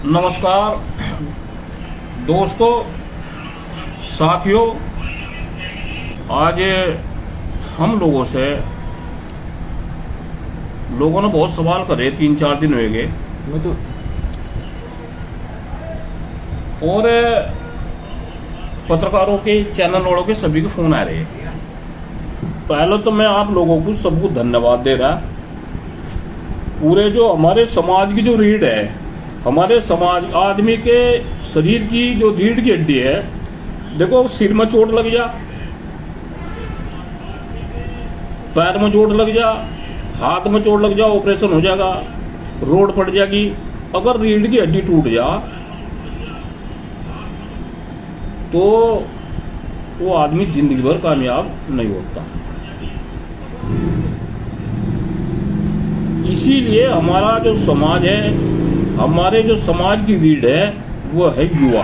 नमस्कार दोस्तों, साथियों। आज हम लोगों ने बहुत सवाल करे, 3-4 दिन हो गए और पत्रकारों के, चैनल वालों के सभी के फोन आ रहे हैं। पहले तो मैं आप लोगों को सबको धन्यवाद दे रहा। पूरे जो हमारे समाज की जो रीढ़ है, हमारे समाज आदमी के शरीर की जो रीढ़ की हड्डी है, देखो सिर में चोट लग जा, पैर में चोट लग जा, हाथ में चोट लग जा, ऑपरेशन हो जाएगा, रोड पड़ जाएगी। अगर रीढ़ की हड्डी टूट जा तो वो आदमी जिंदगी भर कामयाब नहीं होता। इसीलिए हमारा जो समाज है, हमारे जो समाज की रीढ़ है, वो है युवा।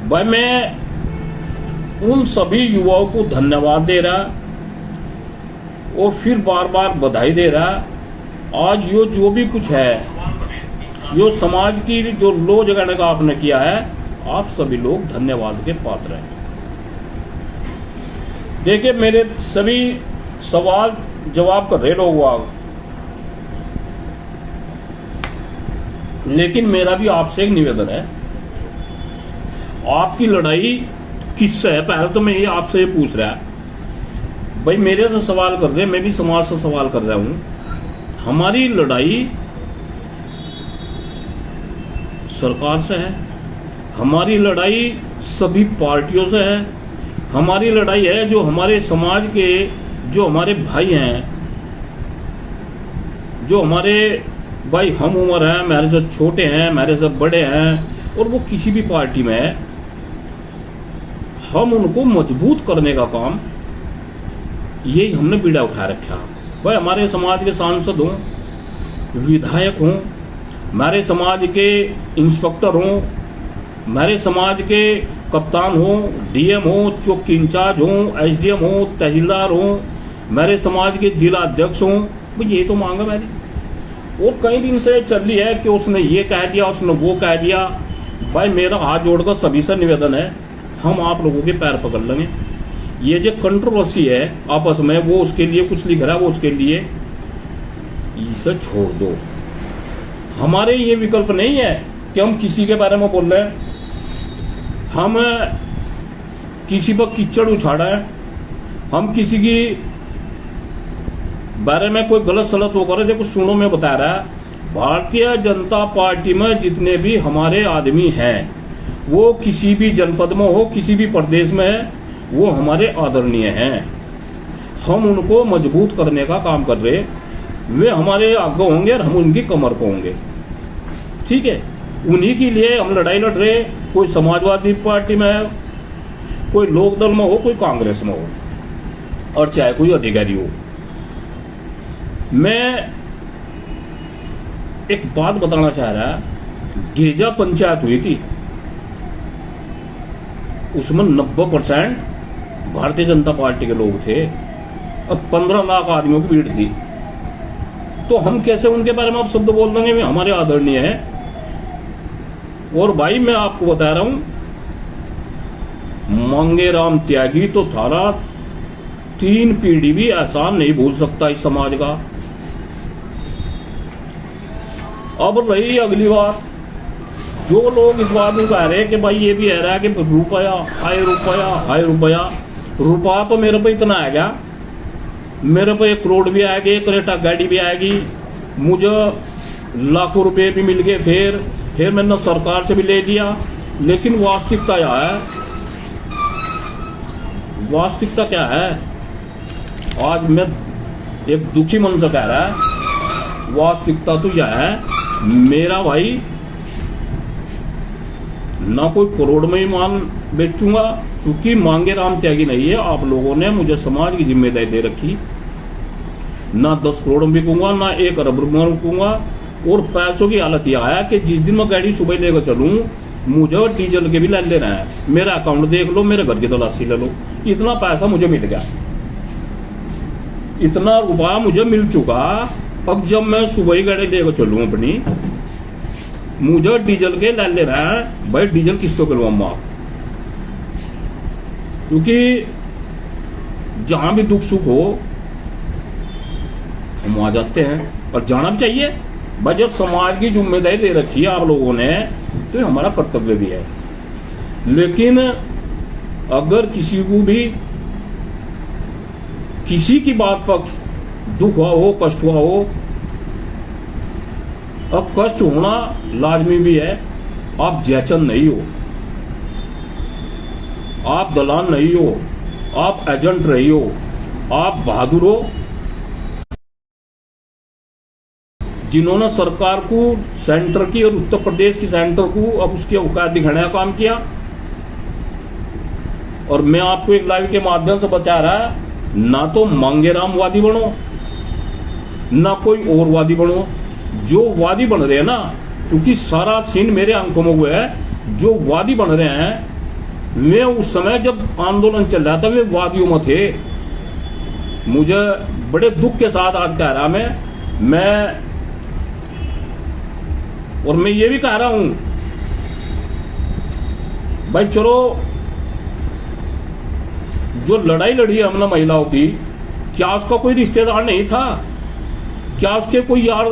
भाई मैं उन सभी युवाओं को धन्यवाद दे रहा और फिर बार बार बधाई दे रहा। आज ये जो भी कुछ है, जो समाज की जो लो जगाने का आपने किया है, आप सभी लोग धन्यवाद के पात्र हैं। देखिए, मेरे सभी सवाल जवाब कर रहे लोग आप, लेकिन मेरा भी आपसे एक निवेदन है। आपकी लड़ाई किससे है? पहले तो मैं ये आपसे पूछ रहा है, भाई मेरे से सवाल कर रहे हैं, मैं भी समाज से सवाल कर रहा हूं। हमारी लड़ाई सरकार से है, हमारी लड़ाई सभी पार्टियों से है, हमारी लड़ाई है जो हमारे समाज के, जो हमारे भाई हैं, जो हमारे भाई हम उम्र हैं, मेरे से छोटे हैं, मेरे से बड़े हैं, और वो किसी भी पार्टी में है, हम उनको मजबूत करने का काम, यही हमने बीड़ा उठा रखा। भाई हमारे समाज के सांसद हों, विधायक हों, हमारे समाज के इंस्पेक्टर हों, हमारे समाज के कप्तान हों, डीएम हों, चौकी इंचार्ज हों, एसडीएम हों, तहसीलदार हों, हमारे समाज के जिला अध्यक्ष हों, भाई ये तो मांग है मेरी। और कई दिन से चल रही है कि उसने ये कह दिया, उसने वो कह दिया। भाई मेरा हाथ जोड़कर सभी से निवेदन है, हम आप लोगों के पैर पकड़ लेंगे। ये जो कंट्रोवर्सी है आपस में, वो उसके लिए कुछ लिख रहा है, वो उसके लिए, इसे छोड़ दो। हमारे ये विकल्प नहीं है कि हम किसी के बारे में बोल रहे हैं, हम किसी पर कीचड़ उछाड़ा है, हम किसी की बारे में कोई गलत सलत वो करे। देखो सुनो, मैं बता रहा, भारतीय जनता पार्टी में जितने भी हमारे आदमी हैं, वो किसी भी जनपद में हो, किसी भी प्रदेश में है, वो हमारे आदरणीय हैं। हम उनको मजबूत करने का काम कर रहे, वे हमारे आगे होंगे और हम उनकी कमर को होंगे। ठीक है, उन्हीं के लिए हम लड़ाई लड़ रहे। कोई समाजवादी पार्टी में है, कोई लोकदल में हो, कोई कांग्रेस में हो, और चाहे कोई अधिकारी हो। मैं एक बात बताना चाह रहा, गेजा पंचायत हुई थी, उसमें 90% भारतीय जनता पार्टी के लोग थे और 15 लाख आदमियों की भीड़ थी। तो हम कैसे उनके बारे में आप शब्द बोल देंगे वे हमारे आदरणीय है? और भाई मैं आपको बता रहा हूं, मांगेराम त्यागी तो थारा 3 पीढ़ी भी एहसान नहीं भूल सकता इस समाज का। अब रही अगली बात, जो लोग इस बात में कह रहे हैं कि भाई ये भी कह रहा है कि रुपया हाय, रुपया हाय, रुपया रुपया तो मेरे पे इतना आ गया, मेरे पे 1 करोड़ भी आएगी, 1 क्रेटा गाड़ी भी आएगी, मुझे लाखों रुपए भी मिल गए। फिर मैंने सरकार से भी ले लिया। लेकिन वास्तविकता क्या है? वास्तविकता क्या है? आज मैं एक दुखी मन से कह रहा है, वास्तविकता तो यह है, मेरा भाई ना कोई करोड़ में ही मान बेचूंगा, क्योंकि मांगेराम त्यागी नहीं है। आप लोगों ने मुझे समाज की जिम्मेदारी दे रखी, ना 10 करोड़ में बिकूंगा, ना 1 अरब में बिकूंगा। और पैसों की हालत यह है कि जिस दिन मैं गाड़ी सुबह लेकर चलूं, मुझे डीजल के भी लाइन लेना है। मेरा अकाउंट देख लो, मेरे घर की तलाशी ले लो, इतना पैसा मुझे मिल गया, इतना रुपया मुझे मिल चुका। अब जब मैं सुबह ही गाड़ी लेकर चलूं अपनी, मुझे डीजल के ले रहा है, भाई डीजल किस तो करवाऊंगा, क्योंकि जहां भी दुख सुख हो हम आ जाते हैं और जाना भी चाहिए भाई। जब समाज की जिम्मेदारी दे रखी है आप लोगों ने तो ये हमारा कर्तव्य भी है। लेकिन अगर किसी को भी किसी की बात पर दुख हुआ हो, कष्ट हुआ हो, अब कष्ट होना लाजमी भी है। आप जयचंद नहीं हो, आप दलाल नहीं हो, आप एजेंट नहीं हो, आप बहादुर हो जिन्होंने सरकार को, सेंटर की और उत्तर प्रदेश की सेंटर को अब उसकी औकात दिखाने का काम किया। और मैं आपको एक लाइव के माध्यम से बता रहा, ना तो मांगेराम वादी बनो, ना कोई और वादी बनो। जो वादी बन रहे हैं ना, क्योंकि सारा सीन मेरे आंखों में हुआ है, जो वादी बन रहे हैं वे उस समय जब आंदोलन चल रहा था वे वादियों में थे। मुझे बड़े दुख के साथ आज कह रहा मैं ये भी कह रहा हूं भाई, चलो जो लड़ाई लड़ी हमने महिलाओं की, क्या उसका कोई रिश्तेदार नहीं था? क्या उसके कोई यार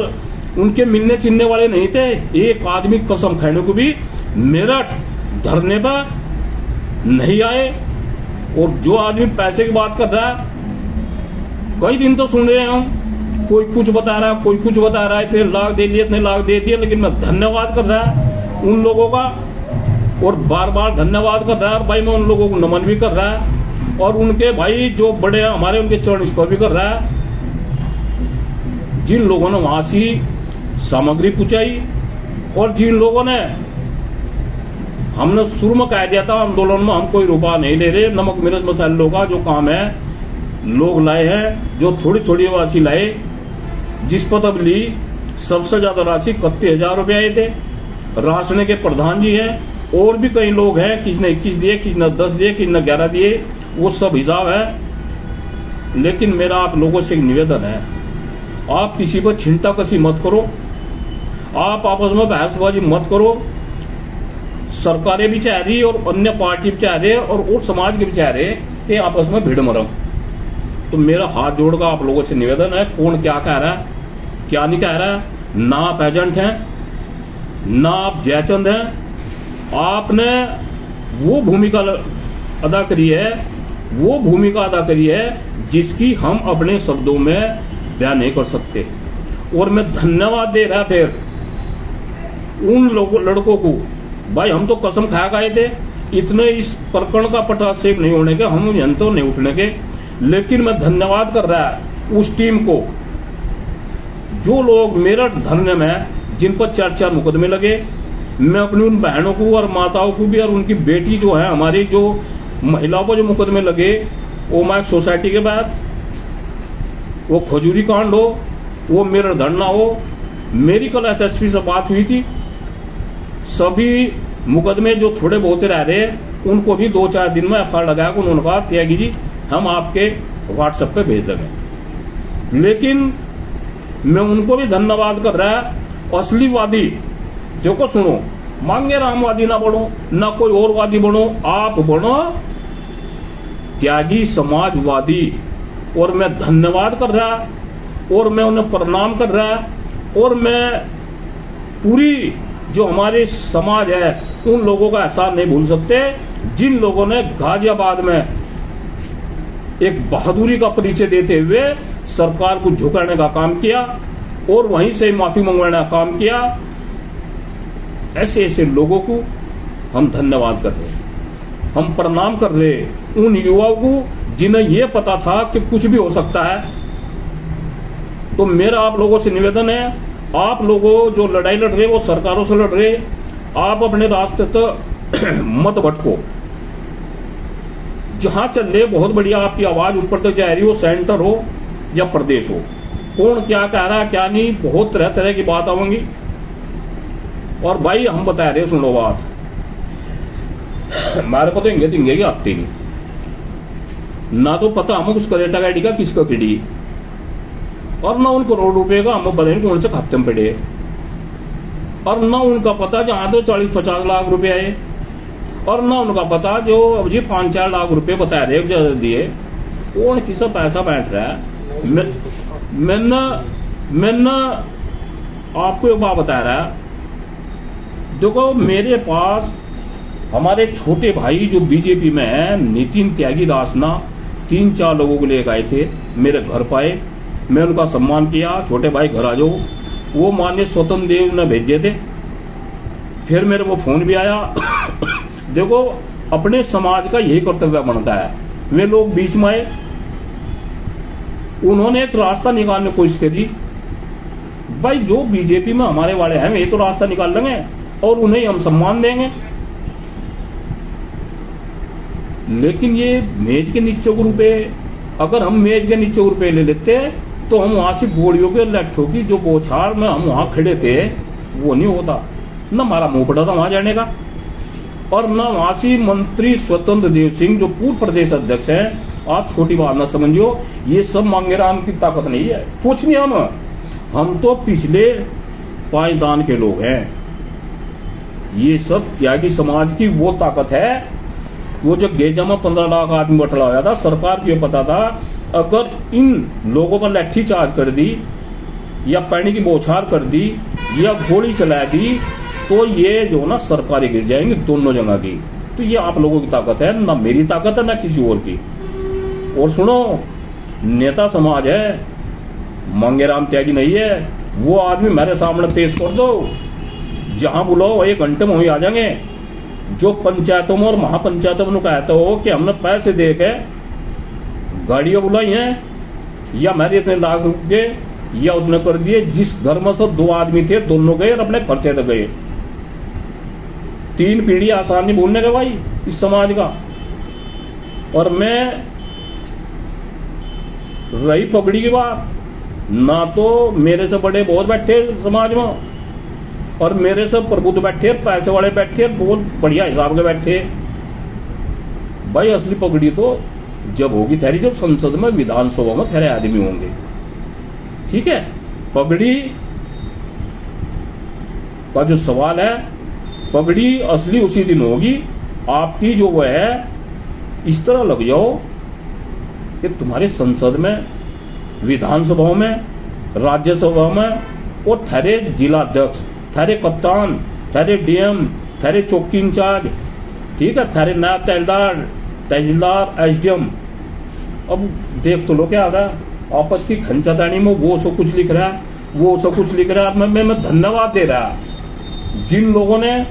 उनके मिलने चिलने वाले नहीं थे? एक आदमी कसम खाने को भी मेरठ धरने पर नहीं आए। और जो आदमी पैसे की बात कर रहा है, कई दिन तो सुन रहे हैं हम, कोई कुछ बता रहा है, कोई कुछ बता रहा है, इतने लाख दे दिए, इतने लाख दे दिए। लेकिन मैं धन्यवाद कर रहा है उन लोगों का, और बार बार धन्यवाद कर रहा है। और भाई मैं उन लोगों को नमन भी कर रहा है, और उनके भाई जो बड़े हैं हमारे, उनके चरण स्पर्श भी कर रहा है, जिन लोगों ने वहां से सामग्री पहुंचाई। और जिन लोगों ने, हमने शुरू में कह दिया था आंदोलन में हम कोई रुपया नहीं ले रहे, नमक मिर्च मसालों का जो काम है लोग लाए हैं, जो थोड़ी थोड़ी राशि लाए, जिस पर तब ली सबसे ज्यादा राशि 31,000 रुपये आए थे। राशन के प्रधान जी हैं, और भी कई लोग हैं, किसने 21 दिए, किसने 10 दिए, किसने 11 दिए, वो सब हिसाब है। लेकिन मेरा आप लोगों से एक निवेदन है, आप किसी पर छिंटा कसी मत करो, आप आपस में बहसबाजी मत करो। सरकारें भी चाह रही और अन्य पार्टी भी चाह रहे और समाज के भी चाह रहे कि आपस में भीड़ मरम। तो मेरा हाथ जोड़कर आप लोगों से निवेदन है, कौन क्या कह रहा है, क्या नहीं कह रहा है, ना आप एजेंट हैं, ना आप जयचंद हैं, आपने वो भूमिका अदा करी है, वो भूमिका अदा करी है जिसकी हम अपने शब्दों में बयान नहीं कर सकते। और मैं धन्यवाद दे रहा फिर उन लड़कों को, भाई हम तो कसम खा गए थे इतने इस प्रकरण का पटाक्षेप नहीं होने के, हम यंत्र नहीं उठने के। लेकिन मैं धन्यवाद कर रहा है उस टीम को, जो लोग मेरठ धरने में जिन पर 4-4 मुकदमे लगे। मैं अपनी उन बहनों को और माताओं को भी, और उनकी बेटी जो है हमारी, जो महिलाओं पर जो मुकदमे लगे, ओमायक सोसाइटी के बाद, वो खजूरी कांड हो, वो मेरठ धरना हो, मेरी कल एसएसपी से बात हुई थी, सभी मुकदमे जो थोड़े बहुत रह रहे उनको भी 2-4 दिन में एफआईआर लगाया। उन्होंने कहा त्यागी जी हम आपके व्हाट्सएप पे भेज देंगे। लेकिन मैं उनको भी धन्यवाद कर रहा है। असली वादी देखो, सुनो, मांगे रामवादी ना बनो, ना कोई और वादी बनो, आप बनो त्यागी समाजवादी। और मैं धन्यवाद कर रहा, और मैं उन्हें प्रणाम कर रहा, और मैं पूरी जो हमारे समाज है उन लोगों का एहसान नहीं भूल सकते जिन लोगों ने गाजियाबाद में एक बहादुरी का परिचय देते हुए सरकार को झुकाने का काम किया और वहीं से माफी मंगवाने का काम किया। ऐसे ऐसे लोगों को हम धन्यवाद कर रहे, हम प्रणाम कर रहे उन युवाओं को जिन्हें यह पता था कि कुछ भी हो सकता है। तो मेरा आप लोगों से निवेदन है, आप लोगों जो लड़ाई लड़ रहे वो सरकारों से लड़ रहे, आप अपने रास्ते तक मत भटको। जहां चल रहे बहुत बढ़िया, आपकी आवाज ऊपर तक जा रही हो, सेंटर हो या प्रदेश हो, कौन क्या कह रहा है क्या नहीं, बहुत तरह तरह की बात आवेंगी। और भाई हम बता रहे, सुनो बात, हमारे को तो इंगे तिंगे की आती नहीं, ना तो पता हमें उस करेटा गाड़ी का किसका किड़ी, और ना उन करोड़ रुपए का हमें पता नहीं कौन से खाते में पड़े। और न उनका पता जहां तो 40-50 लाख रुपए आए, और न उनका पता जो अब जी 5-4 लाख रुपए बता रहे दिए कौन किसा पैसा बैठ रहा है। मैंने आपको एक बात बता रहा, देखो मेरे पास हमारे छोटे भाई जो बीजेपी में है, नितिन त्यागी दासना, 3-4 लोगों को लेकर आए थे, मेरे घर पाए, मैं उनका सम्मान किया, छोटे भाई घर आ जाओ। वो माननीय स्वतंत्र देव ने भेजे थे। फिर मेरे को फोन भी आया। देखो अपने समाज का यही कर्तव्य बनता है। वे लोग बीच में आए, उन्होंने एक रास्ता निकालने की कोशिश करी। भाई जो बीजेपी में हमारे वाले हैं वे तो रास्ता निकाल लेंगे और उन्हें हम सम्मान देंगे, लेकिन ये मेज के नीचे को रुपए, अगर हम मेज के नीचे रुपए ले लेते तो हम वहां से गोलियों के लट्ठों की जो बौछार में हम वहां खड़े थे वो नहीं होता, न हमारा मुंह पड़ा था वहां जाने का। और न वहां से मंत्री स्वतंत्र देव सिंह जो पूर्व प्रदेश अध्यक्ष हैं, आप छोटी बात न समझियो, ये सब मांगेराम की ताकत नहीं है, कुछ नहीं। हम तो पिछले पायदान के लोग हैं। ये सब त्यागी समाज की वो ताकत है। वो जो गेजा में 15 लाख आदमी बटला हुआ था, सरकार को पता था अगर इन लोगों पर लाठी चार्ज कर दी या पानी की बौछार कर दी या गोली चला दी तो ये जो ना सरकारें गिर जाएंगी दोनों जगह की। तो ये आप लोगों की ताकत है, ना मेरी ताकत है ना किसी और की। और सुनो, नेता समाज है, मांगेराम त्यागी नहीं है। वो आदमी मेरे सामने पेश कर दो, जहां बुलाओ 1 घंटे में वहीं आ जाएंगे। जो पंचायतों में और महापंचायतों में कहते हो कि हमने पैसे दे के गाड़ियां बुलाई हैं या मेरे इतने लाख रुपए या उतने कर दिए, जिस घर में से 2 आदमी थे दोनों गए और अपने खर्चे तक गए। 3 पीढ़ी आसान नहीं बोलने का भाई इस समाज का। और मैं रही पगड़ी की बात, ना तो मेरे से बड़े बहुत बैठे समाज में और मेरे से प्रबुद्ध बैठे, पैसे वाले बैठे, बहुत बढ़िया हिसाब के बैठे। भाई असली पगड़ी तो जब होगी थेरी, जब संसद में विधानसभा में थेरे आदमी होंगे, ठीक है। पगड़ी का जो सवाल है, पगड़ी असली उसी दिन होगी आपकी, जो वो है इस तरह लग जाओ कि तुम्हारे संसद में, विधानसभा में, राज्यसभा में और थारे जिला अध्यक्ष, थारे कप्तान, थारे डीएम, थारे चौकी इंचार्ज, ठीक है, थारे नायब तहसीलदार, एसडीएम। अब देख तो लो क्या आ रहा है आपस की खंचातानी में, वो सब कुछ लिख रहा है, वो सब कुछ लिख रहा है। मैं धन्यवाद दे रहा जिन लोगों ने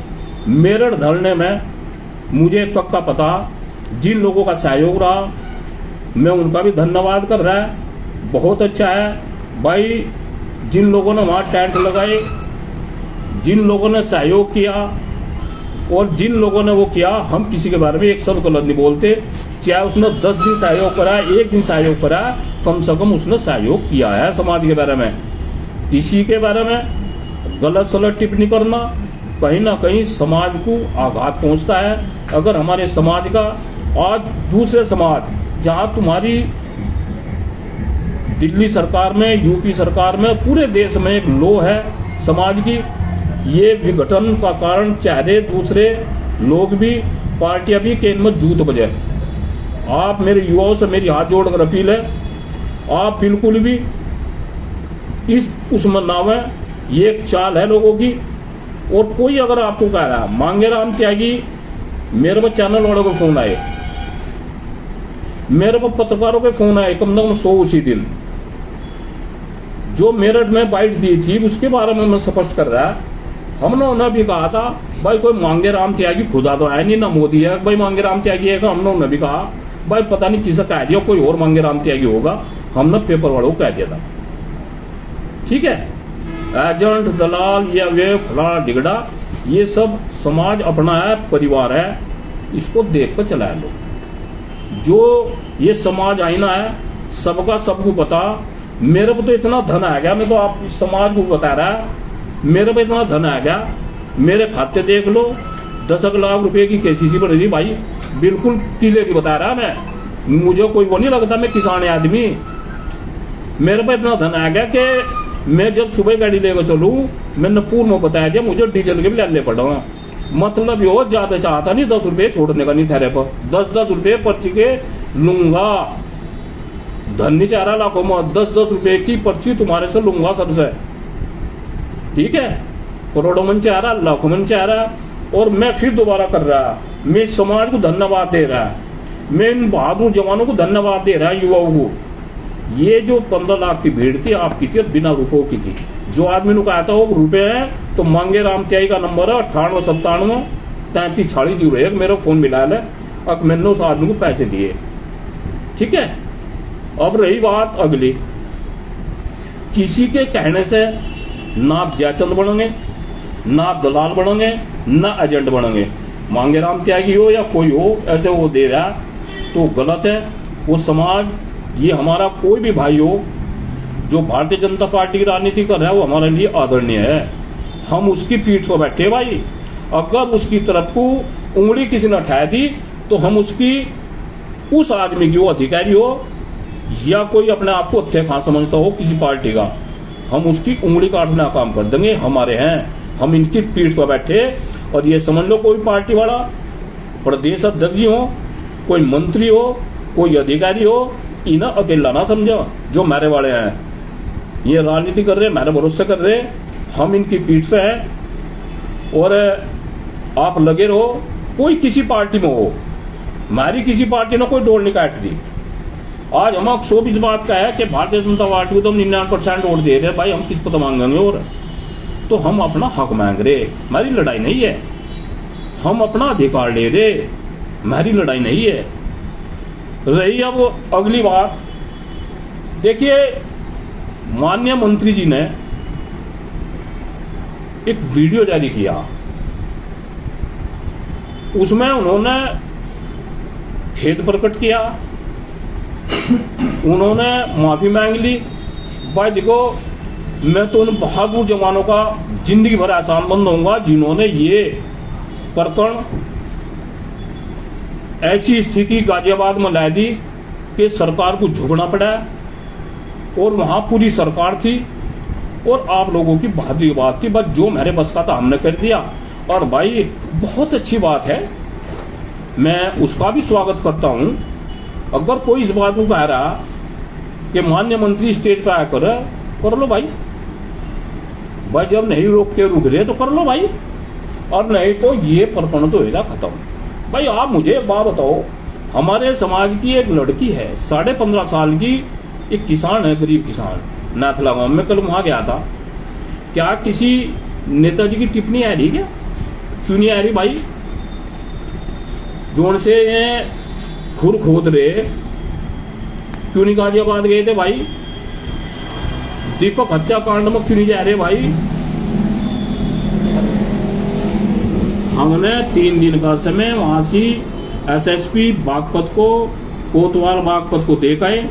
मेरठ धरने में मुझे पक्का पता, जिन लोगों का सहयोग रहा, मैं उनका भी धन्यवाद कर रहा है। बहुत अच्छा है भाई, जिन लोगों ने वहां टेंट लगाए, जिन लोगों ने सहयोग किया और जिन लोगों ने वो किया, हम किसी के बारे में एक शब्द गलत नहीं बोलते। चाहे उसने 10 दिन सहयोग करा, 1 दिन सहयोग करा, कम से कम उसने सहयोग किया है समाज के बारे में। किसी के बारे में गलत सलत टिप्पणी करना कहीं ना कहीं समाज को आघात पहुंचता है। अगर हमारे समाज का आज दूसरे समाज, जहां तुम्हारी दिल्ली सरकार में, यूपी सरकार में, पूरे देश में एक लो है समाज की, ये विघटन का कारण चाहे दूसरे लोग भी, पार्टियां भी, कि इनमें जूत बजे। आप मेरे युवाओं से मेरी हाथ जोड़कर अपील है, आप बिल्कुल भी इस उसमें ना आवे। ये एक चाल है लोगों की। और कोई अगर आपको कह रहा है मांगेराम त्यागी, मेरे को चैनल वालों को फोन आए, मेरे को पत्रकारों के फोन आए कम से कम 100 उसी दिन। जो मेरठ में बाइट दी थी उसके बारे में मैं स्पष्ट कर रहा है। हमने उन्हें भी कहा था भाई कोई मांगेराम त्यागी खुदा तो है नहीं, ना मोदी है भाई मांगेराम त्यागी है। हमने उन्हें भी कहा भाई पता नहीं किसे कह दिया, कोई और मांगेराम त्यागी होगा, हमने पेपर वालों को कह दिया था, ठीक है। एजेंट, दलाल या वे फलाना डिगड़ा, ये सब समाज अपना है, परिवार है, इसको देख कर चलाए लोग। जो ये समाज आईना है, सबका सबको पता। मेरे को तो इतना धन आ गया, मैं तो आप इस समाज को बता रहा है, मेरे पे इतना धन आ गया, मेरे खाते देख लो, 10 लाख रुपए की केसीसी पर रही भाई, बिल्कुल किले की बता रहा मैं, मुझे कोई वो नहीं लगता मैं किसान आदमी। मेरे पे इतना धन आ गया कि मैं जब सुबह गाड़ी लेकर चलूं, मैंने पूर्व में बताया दिया मुझे डीजल के भी लाले पड़ा। मतलब यो ज्यादा चाहता नहीं, 10 रुपये छोड़ने का नहीं थेरे पर, 10-10 रुपये पर्ची के लूंगा। धन नहीं चाह रहा लाखों में, 10-10 रुपये की पर्ची तुम्हारे से लूंगा सबसे, ठीक है। करोड़ों मन चाह रहा, लाखों मन चाह रहा, और मैं फिर दोबारा कर रहा, मैं समाज को धन्यवाद दे रहा, मैं इन बहादुर जवानों को धन्यवाद दे रहा, युवाओं को। ये जो 15 लाख की भीड़ थी आपकी थी, बिना रुपयों की थी। जो आदमी ने कहा था वो रुपए है तो मांगे राम त्याई का नंबर है 9897-334601, मेरा फोन मिला है। अब मैंने उस आदमी को पैसे दिए, ठीक है। अब रही बात अगली, किसी के कहने से ना आप जयचंद बनेंगे, ना आप दलाल बनेंगे, ना एजेंट बनेंगे। मांगे राम त्यागी हो या कोई हो, ऐसे वो दे रहा तो गलत है। वो समाज, ये हमारा कोई भी भाई हो जो भारतीय जनता पार्टी की राजनीति कर रहा है, वो हमारे लिए आदरणीय है। हम उसकी पीठ पर बैठे भाई। अगर उसकी तरफ को उंगली किसी ने उठाई दी तो हम उसकी, उस आदमी की, वो अधिकारी हो या कोई अपने आप को हत्या खा समझता हो किसी पार्टी का, हम उसकी उंगली काटना काम कर देंगे। हमारे हैं, हम इनकी पीठ पर बैठे। और ये समझ लो, कोई पार्टी वाला, प्रदेश अध्यक्ष जी हो, कोई मंत्री हो, कोई अधिकारी हो, इन्हें अकेला ना समझो। जो मेरे वाले हैं, ये राजनीति कर रहे, मेरे भरोसे कर रहे, हम इनकी पीठ पे हैं। और आप लगे रहो, कोई किसी पार्टी में हो, हमारी किसी पार्टी ने कोई डोर नहीं काट दी। आज हम अफसोस इस बात का है कि भारतीय जनता पार्टी को तो 99% वोट दे रहे, भाई हम किस को मांगेंगे। और तो हम अपना हक मांग रहे, हमारी लड़ाई नहीं है। हम अपना अधिकार ले रहे, हमारी लड़ाई नहीं है। रही अब अगली बात, देखिए माननीय मंत्री जी ने एक वीडियो जारी किया, उसमें उन्होंने खेद प्रकट किया, उन्होंने माफी मांग ली। भाई देखो, मैं तो उन बहादुर जवानों का जिंदगी भर एहसान मंद होऊंगा जिन्होंने ये प्रकरण, ऐसी स्थिति गाजियाबाद में ला दी कि सरकार को झुकना पड़ा, और वहां पूरी सरकार थी और आप लोगों की बहादुरी बात थी। बस जो मेरे बस का था हमने कर दिया। और भाई बहुत अच्छी बात है, मैं उसका भी स्वागत करता हूं। अगर कोई इस बात को कह रहा कि माननीय मंत्री स्टेज पे आकर कर लो भाई, जब नहीं रुक रहे तो कर लो भाई, और नहीं तो ये प्रकरण तो होगा खत्म। भाई आप मुझे एक बात बताओ, हमारे समाज की एक लड़की है 15.5 साल की, एक किसान है, गरीब किसान, नाथला गांव में। कल वहां गया था, क्या किसी नेताजी की टिप्पणी आ रही क्या? क्यों नहीं आ रही भाई? जोन से खुर खोद रहे, क्यों नहीं गाजियाबाद गए थे भाई? दीपक हत्याकांड में क्यों नहीं जा रहे भाई? हमने 3 दिन का समय वहां से एसएसपी बागपत को, कोतवाल बागपत को देखाए।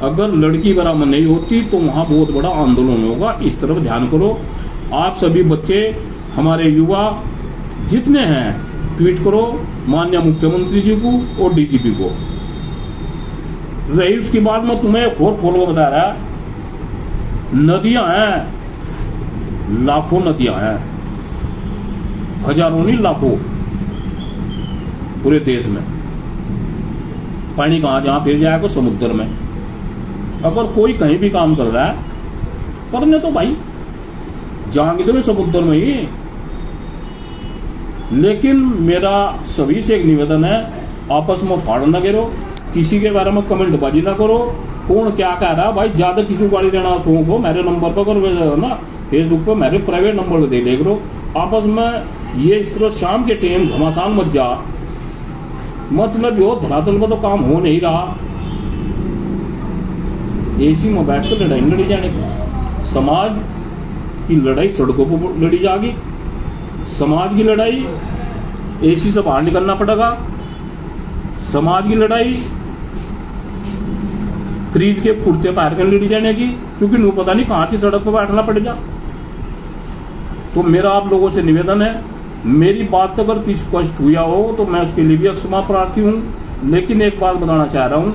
अगर लड़की बरामद नहीं होती तो वहां बहुत बड़ा आंदोलन होगा। इस तरफ ध्यान करो। आप सभी बच्चे, हमारे युवा जितने हैं, ट्वीट करो माननीय मुख्यमंत्री जी को और डीजीपी को। रही उसकी बात, मैं तुम्हें एक और खोल बता रहा, नदियां हैं, लाखों नदियां हैं, हजारों नहीं लाखों, पूरे देश में। पानी कहां जहां फिर जाएगा? समुद्र में। अगर कोई कहीं भी काम कर रहा है, करने तो भाई, जाएंगे तो समुद्र में ही। लेकिन मेरा सभी से एक निवेदन है, आपस में फाड़ न गिरो, किसी के बारे में कमेंट बाजी ना करो। कौन क्या कह रहा है भाई, ज्यादा किसी को गाली देना शौक हो, मेरे नंबर पर करो ना, फेसबुक पर मेरे प्राइवेट नंबर दे ले करो। आपस में ये इस तरह शाम के टाइम घमासान मत जा, मतलब यो धरातल में तो काम हो नहीं रहा। एसी में बैठकर लड़ाई लड़ी जाने की, समाज की लड़ाई सड़कों पर लड़ी जाएगी। समाज की लड़ाई एसी से बाहर निकलना पड़ेगा। समाज की लड़ाई क्रीज के कुर्ते पैर कर लड़ी जाने की, क्योंकि नू पता नहीं कहां से सड़क पर बैठना पड़ेगा। तो मेरा आप लोगों से निवेदन है, मेरी बात अगर किसी कष्ट हुआ हो तो मैं उसके लिए भी क्षमा प्रार्थी हूं। लेकिन एक बात बताना चाह रहा हूं,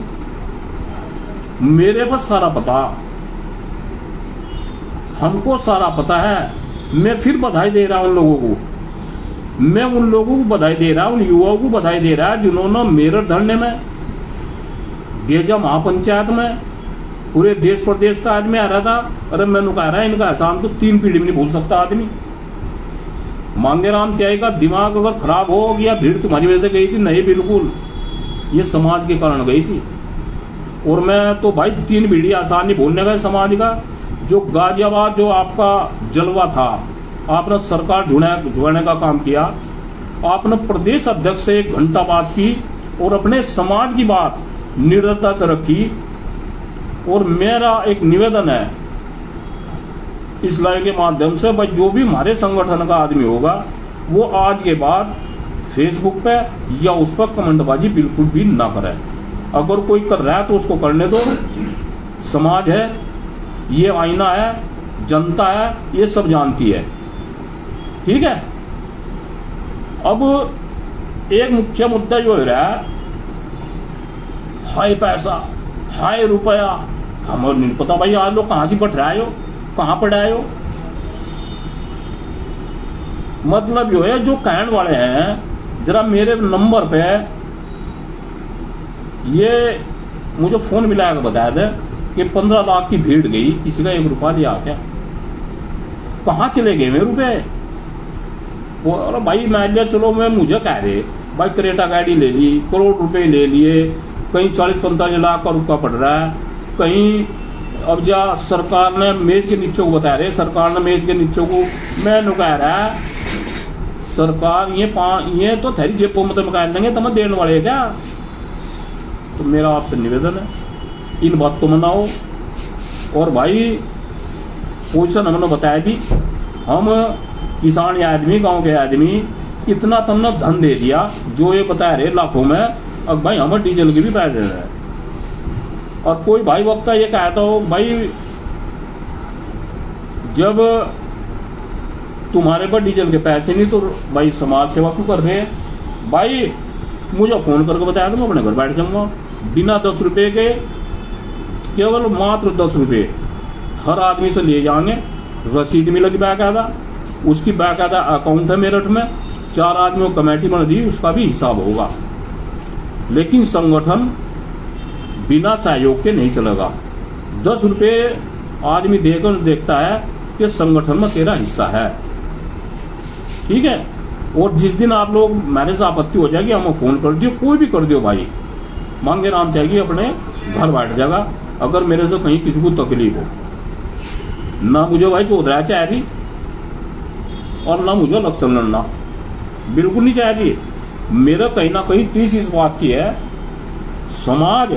मेरे पास सारा पता, हमको सारा पता है। मैं फिर बधाई दे रहा हूं उन लोगों को, मैं उन लोगों को बधाई दे रहा हूं, उन युवाओं को बधाई दे रहा है जिन्होंने मेरठ धरने में, गेजा महापंचायत में, पूरे देश प्रदेश का आदमी आ रहा था। अरे मैंने कह रहा है इनका एहसान तो 3 पीढ़ी में नहीं भूल सकता आदमी। मांगेराम त्यागी का दिमाग अगर खराब हो गया, भीड़ तुम्हारी वजह से गई थी? नहीं, बिल्कुल ये समाज के कारण गई थी। और मैं तो भाई 3 पीढ़ी आसान नहीं भूलने का समाज का। जो गाजियाबाद जो आपका जलवा था, आपने सरकार जुड़ाने का काम किया, आपने प्रदेश अध्यक्ष से 1 घंटा बात की और अपने समाज की बात निडरता से रखी। और मेरा एक निवेदन है इस लाइव के माध्यम से, भाई जो भी हमारे संगठन का आदमी होगा वो आज के बाद फेसबुक पे या उस पर कमेंटबाजी बिल्कुल भी ना करे। अगर कोई कर रहा है तो उसको करने दो। समाज है, ये आईना है, जनता है, ये सब जानती है, ठीक है। अब एक मुख्य मुद्दा जो हो रहा है, हाय पैसा, हाय रुपया, हमें नहीं पता भाई आज लोग कहां से पढ़ रहे हो, कहां पढ़ाए हो। मतलब जो है, जो कहने वाले हैं, जरा मेरे नंबर पे ये मुझे फोन मिला कर बताया था कि 15 लाख की भीड़ गई, किसी का 1 रुपया लिया क्या? कहां चले गए मेरे रुपए? और भाई मैं लिया, चलो मैं मुझे कह रहे भाई क्रेटा गाड़ी ले ली, करोड़ रुपए ले लिए, कहीं 40-45 लाख का रुपया पड़ रहा है, कहीं अब जा सरकार ने मेज के नीचे को बता रहे, सरकार ने मेज के नीचे को, मैं कह रहा है सरकार ये तो थेरी जेबों में तो कह देंगे, तुम्हें देने वाले क्या? तो मेरा आपसे निवेदन है, इन बात तो मनाओ। और भाई पोजिशन हमने बताया दी, हम किसान आदमी, गांव के आदमी, इतना तुमने धन दे दिया जो ये बता रहे लाखों में, अब भाई हमें डीजल के भी पैसे दे रहे हैं। और कोई भाई वक्ता ये कहता हो भाई जब तुम्हारे पर डीजल के पैसे नहीं तो भाई समाज सेवा क्यों कर रहे हैं? भाई मुझे फोन करके बताया तो मैं अपने घर बैठ जाऊंगा, बिना 10 रुपए के, केवल मात्र 10 रुपए हर आदमी से लिए जाएंगे। रसीद मिलेगी बाकायदा, उसकी बाकायदा अकाउंट है मेरठ में, 4 आदमियों कमेटी बन रही, उसका भी हिसाब होगा। लेकिन संगठन बिना सहयोग के नहीं चलेगा। 10 रुपए आदमी देकर देखता है कि संगठन में तेरा हिस्सा है, ठीक है। और जिस दिन आप लोग मेरे से आपत्ति हो जाएगी, हमें फोन कर दियो, कोई भी कर दियो भाई, मांगेराम त्यागी अपने घर बैठ जाएगा। अगर मेरे से कहीं किसी को तकलीफ हो, ना मुझे भाई चौधरा चाहिए और ना मुझे इलेक्शन लड़ना, बिल्कुल नहीं चाहिए। मेरा कहीं ना कहीं तीस इस बात की है, समाज